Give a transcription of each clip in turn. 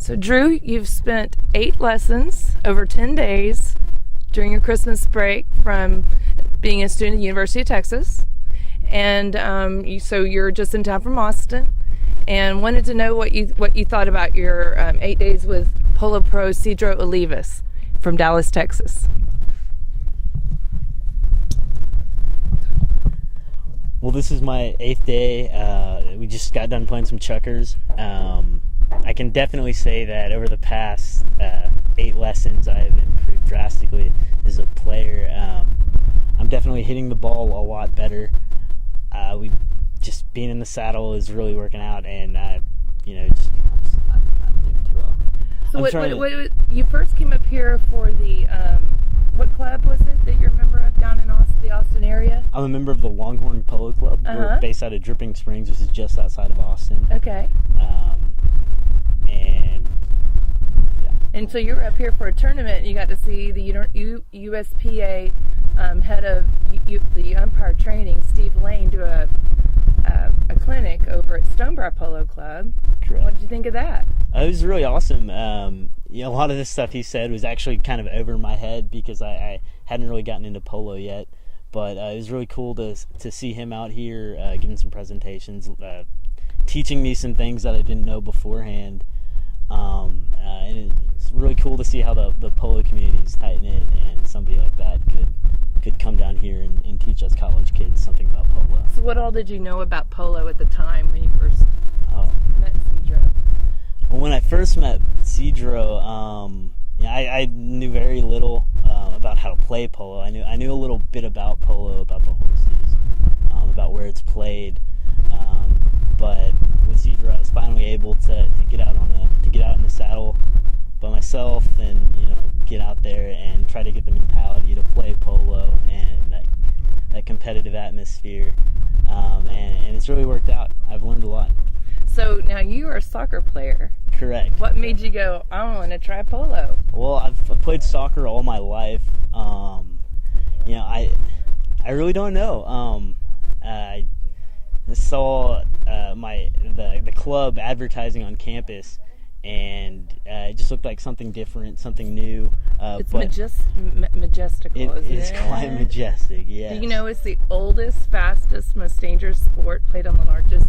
So, Drew, you've spent 8 lessons over 10 days during your Christmas break from being a student at the University of Texas. And so you're just in town from Austin, and wanted to know what you thought about your 8 days with Polo Pro Sidro Olivas from Dallas, Texas. Well, this is my 8th day. We just got done playing some checkers. I can definitely say that over the past 8 lessons, I have improved drastically as a player. I'm definitely hitting the ball a lot better. We just being in the saddle is really working out, and I'm doing too well. So you first came up here for the what club was it that you're a member of down in the Austin area? I'm a member of the Longhorn Polo Club. We're based out of Dripping Springs, which is just outside of Austin. Okay. And so you were up here for a tournament, and you got to see the USPA head of the umpire training, Steve Lane, do a clinic over at Stonebrook Polo Club. Correct. What did you think of that? It was really awesome. A lot of this stuff he said was actually kind of over my head because I hadn't really gotten into polo yet. But it was really cool to see him out here giving some presentations, teaching me some things that I didn't know beforehand. And it's really cool to see how the polo community is tight-knit, and somebody like that could come down here and teach us college kids something about polo. So what all did you know about polo at the time when you first met Sidro? Well, when I first met Sidro, I knew very little about how to play polo. I knew a little bit about polo, about the horses, about where it's played. But with Sidro, I was finally able to get out in the saddle by myself, and get out there and try to get the mentality to play polo and that competitive atmosphere. And it's really worked out. I've learned a lot. So now you are a soccer player. Correct. What made you go, I want to try polo? Well, I've played soccer all my life. I really don't know. I saw the club advertising on campus, and it just looked like something different, something new. It's majestical, isn't it? It's quite majestic, yes. Do you know it's the oldest, fastest, most dangerous sport played on the largest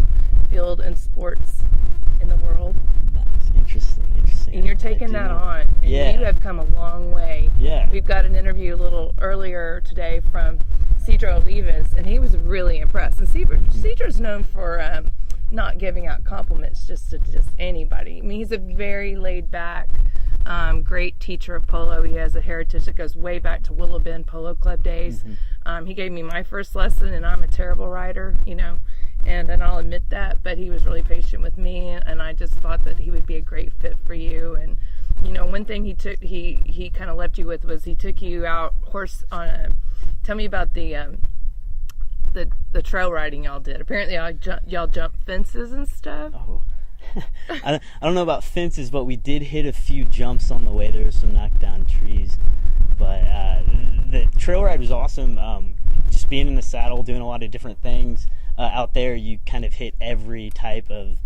field in sports in the world? That's interesting. And you're taking that on, and you have come a long way. Yeah. We've got an interview a little earlier today from Sidro Olivas, and he was really impressed. And Sidro's known for not giving out compliments just to anybody. I mean, he's a very laid-back, great teacher of polo. He has a heritage that goes way back to Willow Bend Polo Club days. He gave me my first lesson, and I'm a terrible rider, and I'll admit that, but he was really patient with me, and I just thought that he would be a great fit for you. And one thing he kind of left you with was he took you out horse on a. Tell me about the trail riding y'all did. Apparently y'all jumped fences and stuff. Oh. I don't know about fences, but we did hit a few jumps on the way. There were some knockdown trees, but the trail ride was awesome. Just being in the saddle, doing a lot of different things. Out there, you kind of hit every type of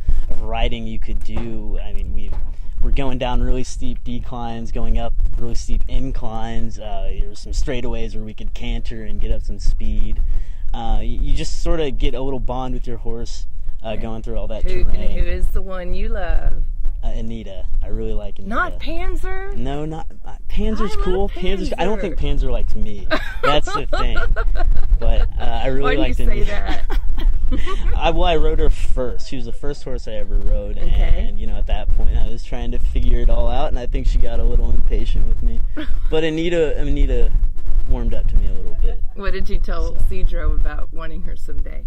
riding you could do. I mean, we're going down really steep declines, going up really steep inclines. There were some straightaways where we could canter and get up some speed. You just sort of get a little bond with your horse going through all that terrain. Who is the one you love? Anita. I really like Anita. Not Panzer? No, not Panzer's cool. Panzer's. I don't think Panzer likes me. That's the thing. But I really liked Anita. Why do you say that? I rode her first. She was the first horse I ever rode, and at that point I was trying to figure it all out, and I think she got a little impatient with me. But Anita warmed up to me a little bit. What did you tell Sidro about wanting her someday?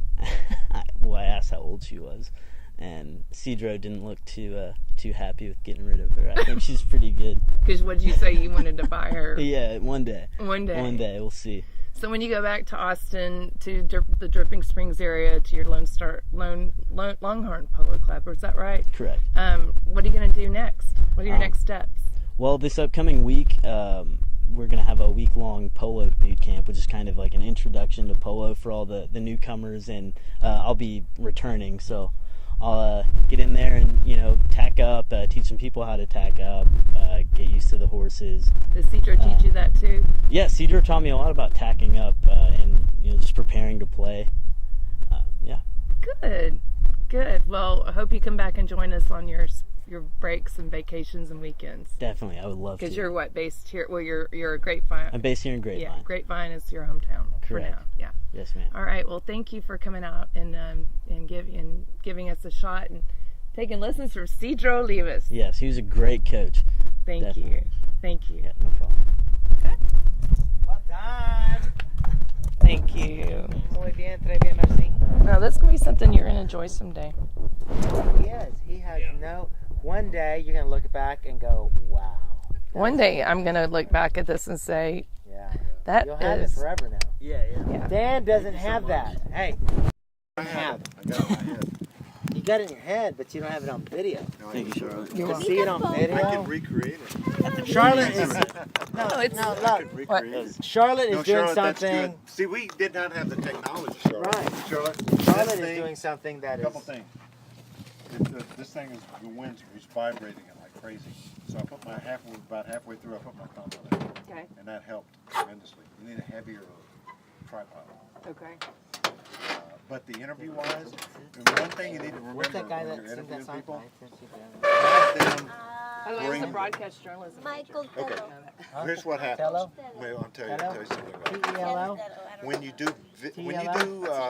I asked how old she was, and Sidro didn't look too happy with getting rid of her. I think she's pretty good. Because what did you say, you wanted to buy her? Yeah, one day. One day, we'll see. So when you go back to Austin, to the Dripping Springs area, to your Longhorn Polo Club, is that right? Correct. What are you going to do next? What are your next steps? Well, this upcoming week, we're going to have a week-long polo boot camp, which is kind of like an introduction to polo for all the newcomers, and I'll be returning, so I'll get in there and tack up, teach teach some people how to tack up, get used to the horses. Does Sidro teach you that too? Yeah, Sidro taught me a lot about tacking up and just preparing to play. Yeah. Good. Well, I hope you come back and join us on your breaks and vacations and weekends. Definitely, I would love to. Because you're based here? Well, you're a Grapevine. I'm based here in Grapevine. Yeah, Grapevine is your hometown for now. Yeah. Yes, ma'am. All right. Well, thank you for coming out and giving us a shot and taking lessons from Sidro Olivas. Yes, he was a great coach. Thank you. Yeah, no problem. Okay. Well done. Thank you. Muy bien, très bien, merci. Now, that's going to be something you're going to enjoy someday. He is. He has no. One day you're gonna look back and go, "Wow." One day I'm going to look back at this and say, Yeah. that You'll have it is... forever now. Yeah. Dan doesn't have that. Hey. I got it in my head. You got it in your head, but you don't have it on video. No, Thank you, Charlotte. You can see it on I can video. recreate it. Charlotte is No, it's... no I look. can recreate it. Charlotte No, is doing Charlotte, that's something. good. See, we did not have the technology, Charlotte. Right. Charlotte, Charlotte this is thing, doing something that a is. couple things. This thing is, the wind's vibrating it like crazy. So I put about halfway through, I put my thumb on it. Okay. And that helped tremendously. You need a heavier tripod. Okay. But the interview-wise, one thing you need to Where's remember that guy when that you're sings interviewing that song? people, Right? have them. By the way, it's a Bring- broadcast journalism. Michael Okay. Huh? Here's what happens. Tello? Wait, I'll tell you Tello? something about it. T-E-L-O? When you do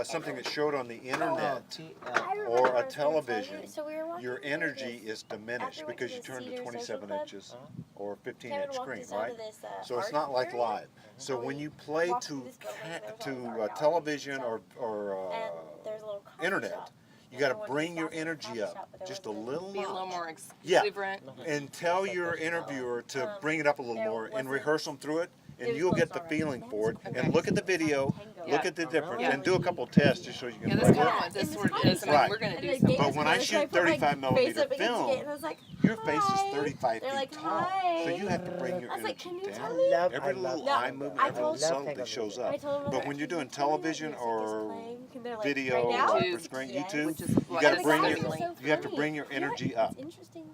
something that's showed on the Oh, internet T-L-O. or a television, So we were walking your through energy this- is diminished after we because you went to turn the to Cedar 27 Social Club, inches or Kevin 15-inch walked screen, us out right? to this, So it's art not like area, live. So and when we you play walked to through this building, there was all these art television galleries or and there's a little coffee internet, shop. you And got everyone to bring just your stopped at the energy coffee up shop, but there just a was little Be a little much. more Yeah. exuberant. And tell your interviewer to bring it up a little there more and wasn't- rehearse them through it, and it was you'll get closed the already. feeling for it. Okay. And look at the video, Yeah. look at the difference, Yeah. and do a couple tests just so you can Yeah, play that's with kind it. of what this In sort this is. I mean, Right. we're going to And do the something. gate But was when I closed, so shoot put my 35 face millimeter up against the film, gate, and I was like, your face is "Hi." 35 They're feet like, tall. "Hi." So you have to bring your I was like, energy "Can you down. tell me?" love- Every I love little that. eye movement, I every little told- subtlety shows I up. told them, But when you're doing "Can you tell me that television music is or playing?" And they're like, video "Right now?" or YouTube. screen, Yes. YouTube, Which is you got to what bring is your so you have to funny. bring your You know what? energy up. It's interesting.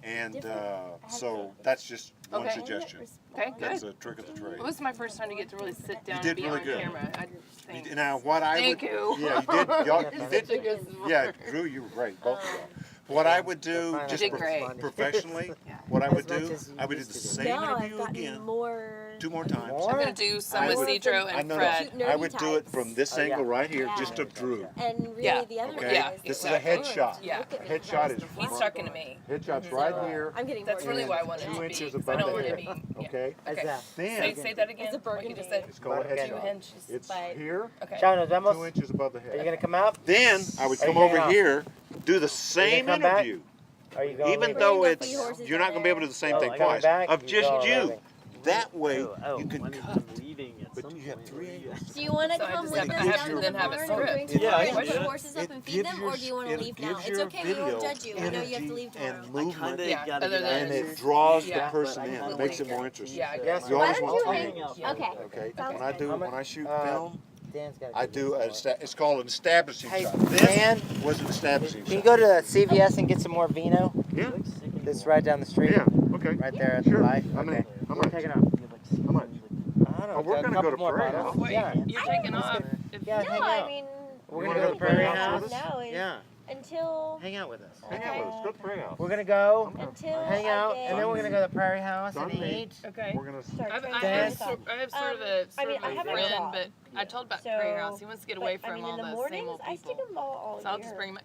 And different. I had so to- that's just one Okay. suggestion. Okay, That's good. a trick of the trade. Well, this is my first time to get to really sit down You did and be really on good. camera. I just think. Now what I Thank would you. yeah you did y'all, you did Such a good sport. yeah Drew, you were great, both of y'all. What I would do Fine, just did great. professionally, Yeah. what I As would much do, as you I would do used the to do. same Now I've interview gotten again, more. 2 more times. More? I'm going to do some I with would- Sidro and no, Fred. Cute, I would nerdy do it types. from this Oh, yeah. angle right here, Yeah. just of Drew. And really, Yeah. the other Okay, Yeah, guys. this is exactly. a headshot. Yeah. Look at me. Headshot is He's talking to me. headshot's right here. I'm getting That's more really why I nervous. wanted 2 to inches be. above I don't the want to head. be. Yeah. Okay, What's Okay. that? then Say that again. It's a What you burgundy. just said. it's called a 2 headshot. inches. It's But- here, Okay. Shauna, is almost. 2 inches above the Are you head. gonna come out? Then I would Are you come over hanging out? here, do the same come back? interview. Are you going? Even leaving? though Bring the it's free horses you're not down going to be able to there. do the same Oh, thing coming twice back? of You just go you. leaving. That way Oh, you can when cut. I'm leaving at But some you have point, 3 maybe. angles. Do you want to So I come just with have- us I have down to to then the have a barn script. and doing Yeah, I tours, can do put it. horses up and feed gives them, your- or do you want to it leave now? gives It's your okay, we won't video judge you. We know you have to energy leave tomorrow. and I movement, kinda Yeah, gotta other get than- out and of it here. draws Yeah. the person But I in. It kinda makes it like more it. interesting. Yeah, I get Yes, it. You Why always don't want you to hang? Okay. Okay. Sounds When I good. when I shoot Uh, film, Dan's got. I do it's called an establishing Hey, shot. Dan, This was an establishing can you shot. go to CVS and get some more vino? Yeah. That's right down the street. Yeah. Okay. Right there at Sure. the light. I'm in. Okay. How We're much? taking off. How much? I don't know. Oh, we're a gonna couple go to more Prairie bottles. House. Wait, Yeah. you're taking off. If Yeah, No, hang I out. mean, We're You gonna wanna go to go to Prairie Prairie House. House? no, it's Yeah. until Hang out with us. Hang out with us. Go to Prairie House. We're gonna go until hang I out, get and then we're gonna go to the Prairie House and Sunday. eat. Okay. We're gonna. start I training have, Dance. myself. I have sort of a, I mean, sort I of have a a friend, dog. but I told about So- Prairie House. He wants to get away But, I from mean, all in the the mornings, same old I stick people. them all So I'll year. just bring my.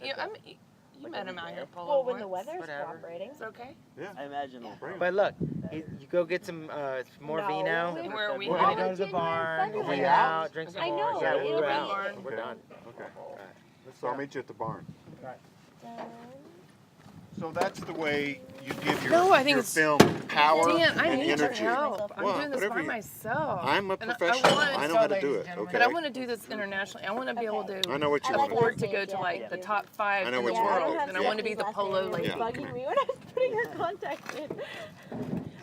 You met him out here, Polo. Well, when the once. weather's Whatever. cooperating. It's okay. I imagine I'll Bring 'em. But look, you go get some more No. vino. And where are we We're headed? gonna go to the January barn, 2nd. hang We out, drink some I more. know, Yeah, it'll we're be- out. We're done. Okay. So I'll meet you at the barn. Done. So that's the way you give your, No, I think your it's- film power Dan, I and need your energy. help. I'm Well, doing this whatever by you- myself. I'm a And professional. want- I know how to do it. But I Okay. want to do this internationally. I want to be able to I know what you I want like to afford do. to go to Yeah. like the top 5 I know in what the you want to world, do. and I want to be the polo It was lady. bugging me when I was putting her contact in.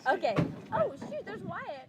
Okay. Oh shoot, there's Wyatt.